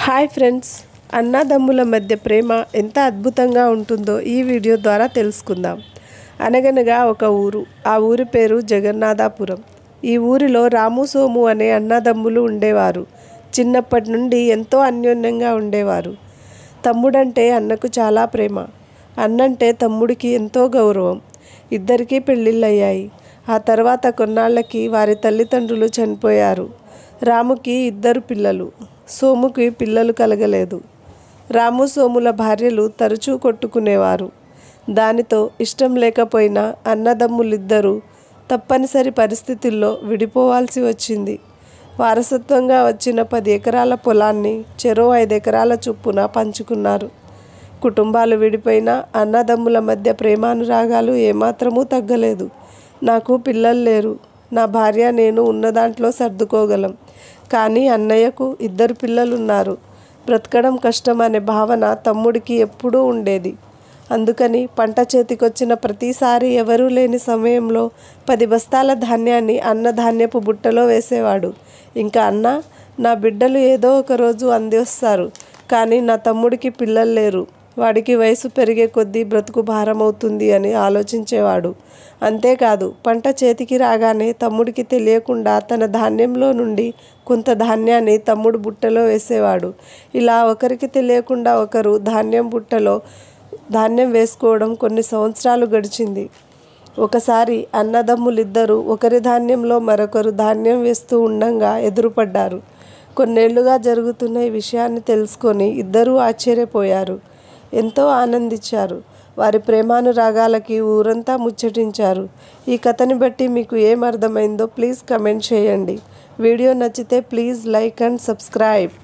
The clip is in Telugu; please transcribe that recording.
హాయ్ ఫ్రెండ్స్, అన్నదమ్ముల మధ్య ప్రేమ ఎంత అద్భుతంగా ఉంటుందో ఈ వీడియో ద్వారా తెలుసుకుందాం. అనగనగా ఒక ఊరు. ఆ ఊరి పేరు జగన్నాథపురం. ఈ ఊరిలో రాము, సోము అనే అన్నదమ్ములు ఉండేవారు. చిన్నప్పటి నుండి ఎంతో అన్యోన్యంగా ఉండేవారు. తమ్ముడంటే అన్నకు చాలా ప్రేమ. అన్నంటే తమ్ముడికి ఎంతో గౌరవం. ఇద్దరికీ పెళ్ళిళ్ళయ్యాయి. ఆ తర్వాత కొన్నాళ్ళకి వారి తల్లిదండ్రులు చనిపోయారు. రాముకి 2 పిల్లలు, సోముకి పిల్లలు కలగలేదు. రాము, సోముల భార్యలు తరచూ కొట్టుకునేవారు. దానితో ఇష్టం లేకపోయినా అన్నదమ్ములిద్దరూ తప్పనిసరి పరిస్థితుల్లో విడిపోవాల్సి వచ్చింది. వారసత్వంగా వచ్చిన 10 ఎకరాల పొలాన్ని చెరో 5 ఎకరాల చొప్పున పంచుకున్నారు. కుటుంబాలు విడిపోయినా అన్నదమ్ముల మధ్య ప్రేమానురాగాలు ఏమాత్రమూ తగ్గలేదు. నాకు పిల్లలు లేరు. నా భార్య నేను ఉన్నదాంట్లో సర్దుకోగలం. కానీ అన్నయ్యకు 2 పిల్లలున్నారు. బ్రతకడం కష్టం అనే భావన తమ్ముడికి ఎప్పుడూ ఉండేది. అందుకని పంట చేతికొచ్చిన ప్రతిసారి ఎవరూ లేని సమయంలో 10 బస్తాల ధాన్యాన్ని అన్న ధాన్యపు బుట్టలో వేసేవాడు. ఇంకా అన్న, నా బిడ్డలు ఏదో ఒక రోజు అందిస్తారు. కానీ నా తమ్ముడికి పిల్లలు లేరు. వాడికి వయసు పెరిగే కొద్దీ బ్రతుకు భారమవుతుంది అని ఆలోచించేవాడు. అంతేకాదు, పంట చేతికి రాగానే తమ్ముడికి తెలియకుండా తన ధాన్యంలో నుండి కొంత ధాన్యాన్ని తమ్ముడు బుట్టలో వేసేవాడు. ఇలా ఒకరికి తెలియకుండా ఒకరు ధాన్యం బుట్టలో ధాన్యం వేసుకోవడం కొన్ని సంవత్సరాలు గడిచింది. ఒకసారి అన్నదమ్ములిద్దరూ ఒకరి ధాన్యంలో మరొకరు ధాన్యం వేస్తూ ఉండంగా ఎదురుపడ్డారు. కొన్నేళ్లుగా జరుగుతున్న ఈ విషయాన్ని తెలుసుకొని ఇద్దరూ ఆశ్చర్యపోయారు. ఎంతో ఆనందించారు. వారి ప్రేమానురాగాలకి ఊరంతా ముచ్చటించారు. ఈ కథని బట్టి మీకు ఏం అర్థమైందో ప్లీజ్ కమెంట్ చేయండి. వీడియో నచ్చితే ప్లీజ్ లైక్ అండ్ సబ్స్క్రైబ్.